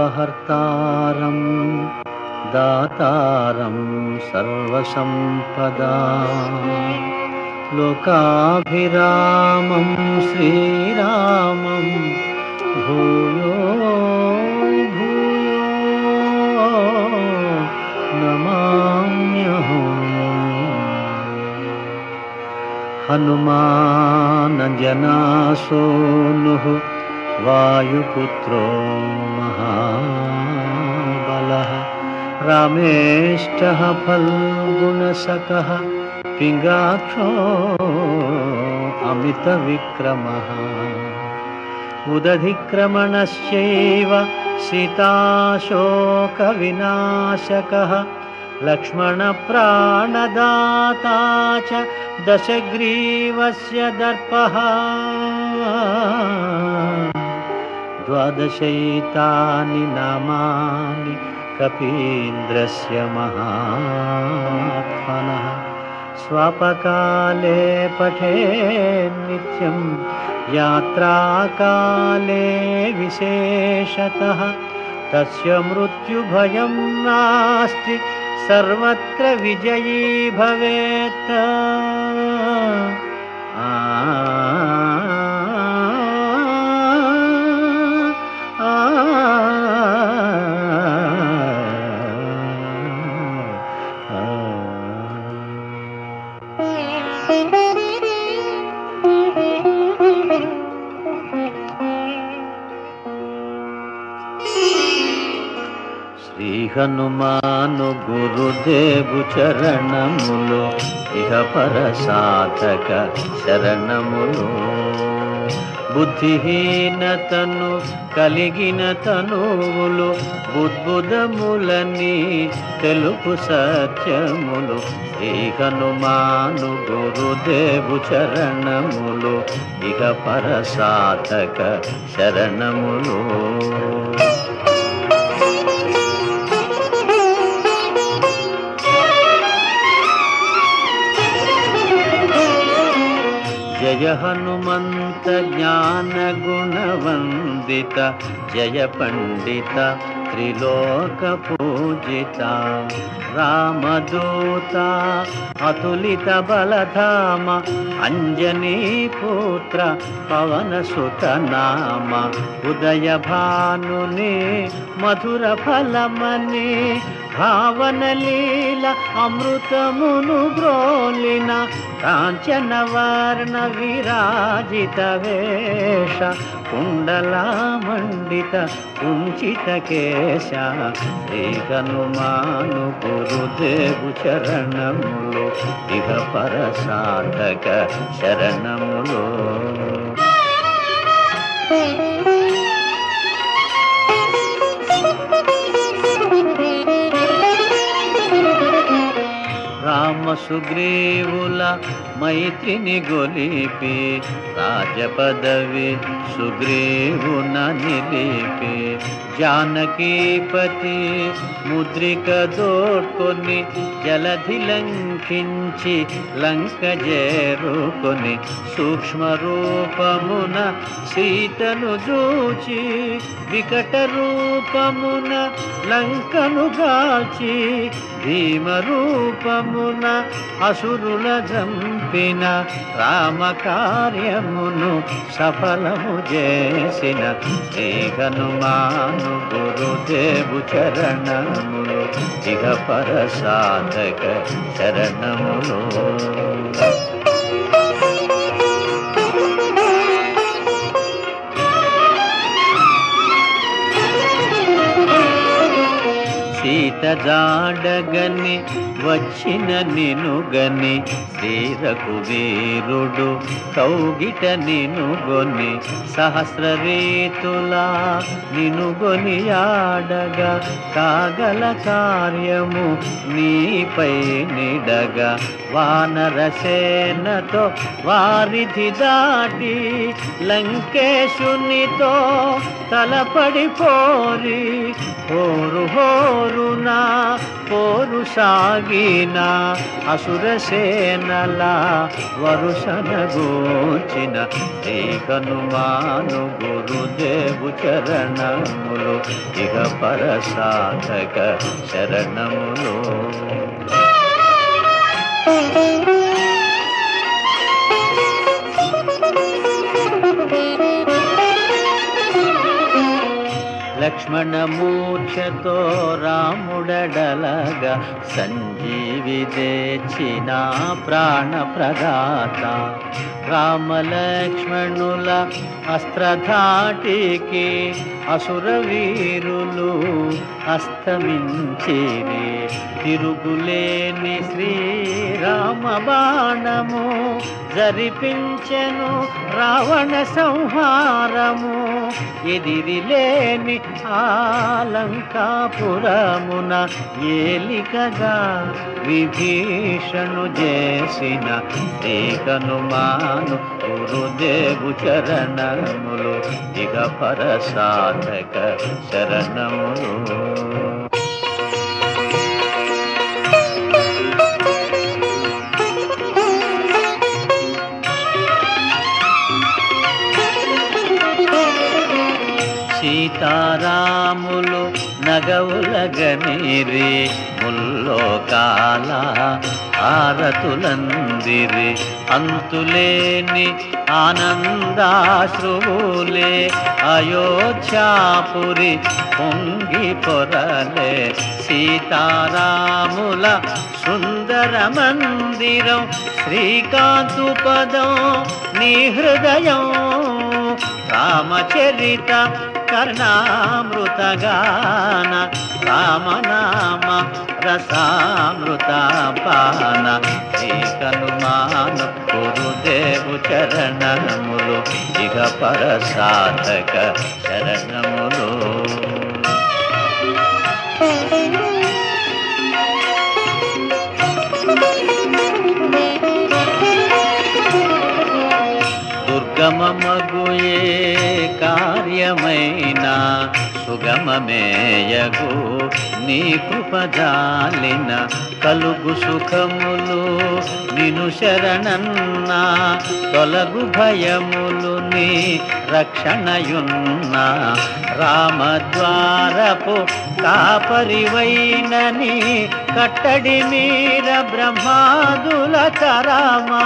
ఆపదామపహర్తారం దాతారం సర్వసంపదాం లోకాభిరామం శ్రీరామం భూయో భూయో నమామ్యహం. హనుమానజనాసూనుః వాయుపుత్రో మహాబలః రామేష్టః ఫల్గుణసఖః పింగాక్షో అమితవిక్రమః ఉదధిక్రమణశ్చైవ సీతాశోకవినాశకః లక్ష్మణప్రాణదాతా చ దశగ్రీవస్య దర్పః ద్వాదశైతాని నామాని కపీంద్రస్య మహాత్మనః స్వపకాలే పఠేన్నిత్యం యాత్రాకాలే విశేషతః తస్య మృత్యుభయం నాస్తి సర్వత్ర విజయీ భవేత్. శ్రీ హనుమాను గురుదేవు చరణములు ఇహ పర సాధక శరణములు. బుద్ధిహీనతను కలిగిన తనువులు బుద్బుదములని తెలుపు సత్యములు. శ్రీ హనుమాను గురుదేవు చరణములు ఇహ పర సాధక శరణములు. జయ హనుమంత జ్ఞాన గుణవందిత జయ పండిత త్రిలోక పూజిత రామదూత అతులిత బలధామ అంజనీ పుత్ర పవన సుత నామ ఉదయ భానుని మధుర ఫలమని భావన లీల అమృతమును గ్రోలిన కాంచన వర్ణ విరాజిత వేష కుండలామండిత కుంచిత కేశ. శ్రీ హనుమాను గురుదేవు చరణములు ఇహ పర సాధక శరణములు. రామ సుగ్రీవుల మైత్రిని గొలిపి రాజపదవి సుగ్రీవున నిలిపి జానకీపతి ముద్రిక దోడ్కొని జలధి లంకించి లంక చేరుకొని సూక్ష్మ రూపమున సీతను చూచి వికట రూపమున లంకను గాల్చి భీమ రూపమున అసురుల జంపిన రామ కార్యమును సఫలము చేసిన శ్రీ హనుమాను గురుదేవు చరణములు ఇహ పర సాధక శరణములు. సీత జాడగని వచ్చిన నినుగని శ్రీ రఘువీరుడు కౌగిట నినుగొని సహస్ర రీతులా నినుగొని ఆడగా కాగల కార్యము నీపై నిడగా వానరసేనతో వారిధి దాటి లంకేశునితో తలపడి పోరి హోరు హోరు పోరున పోరు సాగిన అసురసేనల వరుసనగూర్చిన శ్రీ హనుమాను గురుదేవు చరణములు ఇహ పరసాధక శరణములు. లక్ష్మణమూర్ఛతో రాముడడలగా సంజీవి తెచ్చిన ప్రాణప్రదాత రామలక్ష్మణుల అస్త్రధాటికి అసురవీరులు అస్తమించిరి. తిరుగులేని శ్రీరామ బాణము జరిపించెను రావణ సంహారము. ఎదిరిలేని ఆలంకాపురమున ఏలికగా విభీషణు చేసిన శ్రీ హనుమాను గురుదేవు చరణములు ఇహ పరసాధక శరణములు. సీతారాములు నగవులగనిరి ముల్లోకాల ఆరతులందిరి. అంతులేని ఆనందాశ్రువులే అయోధ్యాపురి పొంగి పొరలే. సీతారాముల సుందర మందిరం శ్రీకాంతు పదం నీ హృదయం. రామచరిత కర్ణామృతగాన రామనామ రసామృత పాన శ్రీ హనుమాను గురుదేవు చరణములు ఇహ పరసాధక శరణములు. దుర్గమమగుయే కార్యమైన సుగమమేయగు నీ కృపజాలిన కలుగు సుఖములు నిను శరణన్న తొలగు భయములు నీ రక్షణయున్న. రామద్వారపు కాపరివైనని కట్టడి మీర బ్రహ్మాదుల తరమా.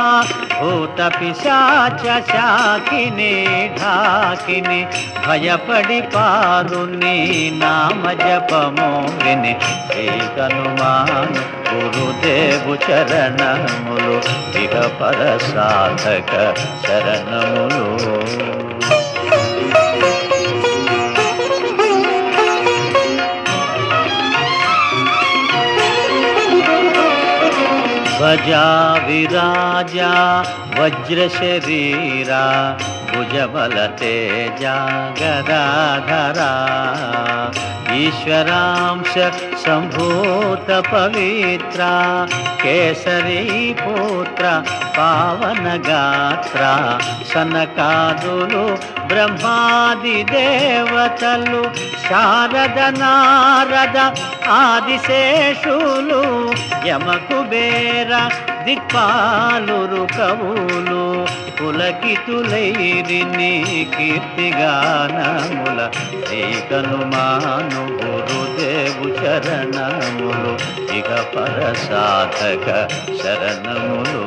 భూత పిశాచ శాకిని ఢాకిని భయపడి పారు నీ నామ జపము విని శ్రీ హనుమాను గురుదేవు చరణములు ఇహ పరసాధక శరణములు. ధ్వజా విరాజా వజ్ర శరీరా భుజబల తేజ గదాధరా. ఈశ్వరాంశ సంభూత పవిత్ర కేసరీ పుత్ర పావన గాత్ర. సనకాదులు బ్రహ్మాది దేవతలు శారద నారద ఆదిశేషులు యమకుబేర దిక్పాలురు కవులు పులకితులైరి నీ కీర్తిగానముల. శ్రీ హనుమాను గురుదేవు చరణములు ఇహ పరసాధక శరణములు.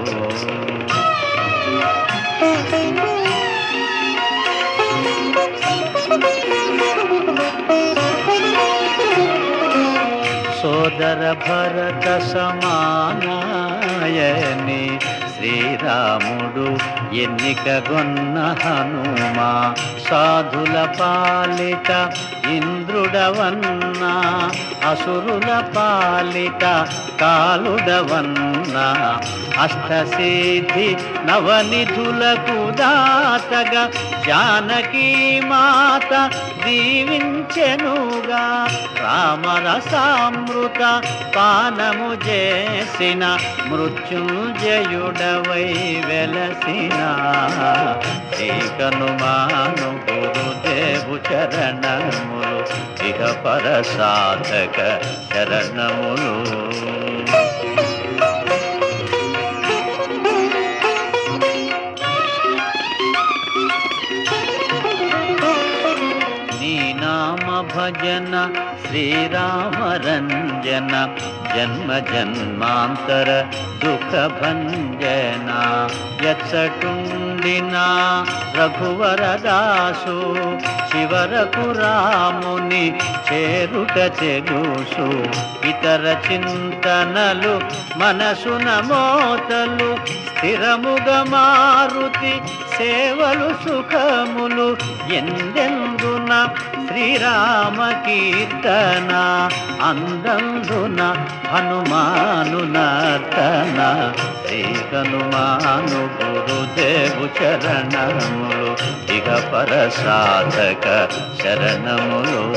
సోదర భరత సమానాయని శ్రీరాముడు ఎన్నికగొన్న హనుమా. సాధుల పాలిట ఇంద్రుడవన్నా అసురుల పాలిట కాలుడవన్నా. అష్టసిద్ధి నవనిధులకు దాతగా జానకీ మాత దీవించెనుగా. రామరసామృత పానము చేసిన మృత్యుంజయుడవై వెలసిన శ్రీకనుమాను గురుదేవు చరణములు ఇహ పర సాధక శరణములు. భజన శ్రీరామ రంజన జన్మ జన్మాంతర దుఃఖ భంజన. ఎచ్చటుండినా రఘువరదాసు శివరకు రాముని చేరుట చెగుసు. ఇతర చింతనలు మనసున మోతలు స్థిరముగ మారుతి సేవలు సుఖములు. ఎందెందున శ్రీరామ కీర్తన అందందున హనుమాను నర్తన. శ్రీ హనుమాను గురుదేవు చరణములు ఇక పర సాధక శరణములు.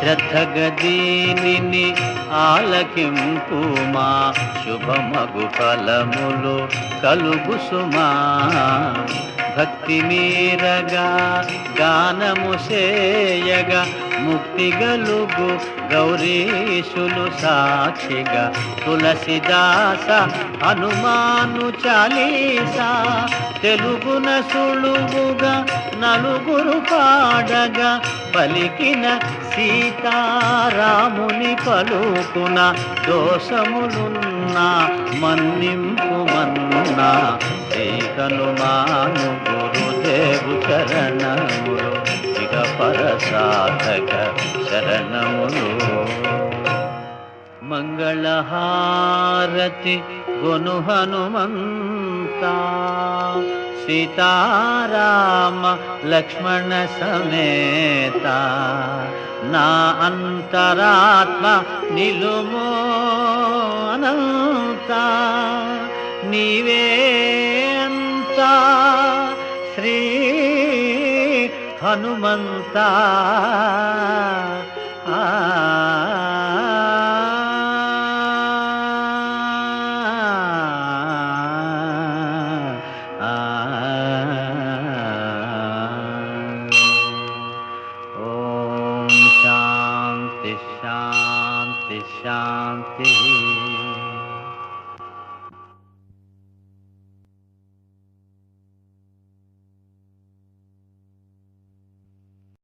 శ్రద్ధగదీనిని ఆలకింపుమా శుభమగు ఫలములు కలుగు సుమా. భక్తి మీరగా గానము సేయగా ముక్తి గలుగు గౌరీశులు సాక్షిగా. తులసిదాస హనుమాను చాలీసా తెలుగున సులువుగా నలుగురు పాడగా. పలికిన సీతారాముని పలుకున దోషములున్నా మన్నింపు మన్నా. శ్రీ హనుమాను గురుదేవు చరణములు ఇక పర సాధక శరణములు. మంగళహారతి గొను హనుమంతా సీతారామ లక్ష్మణ సమేత. నా అంతరాత్మ నిలుమో అనంత నీవే అంతా శ్రీ హనుమంత. శాంతి శాంతి శాంతి.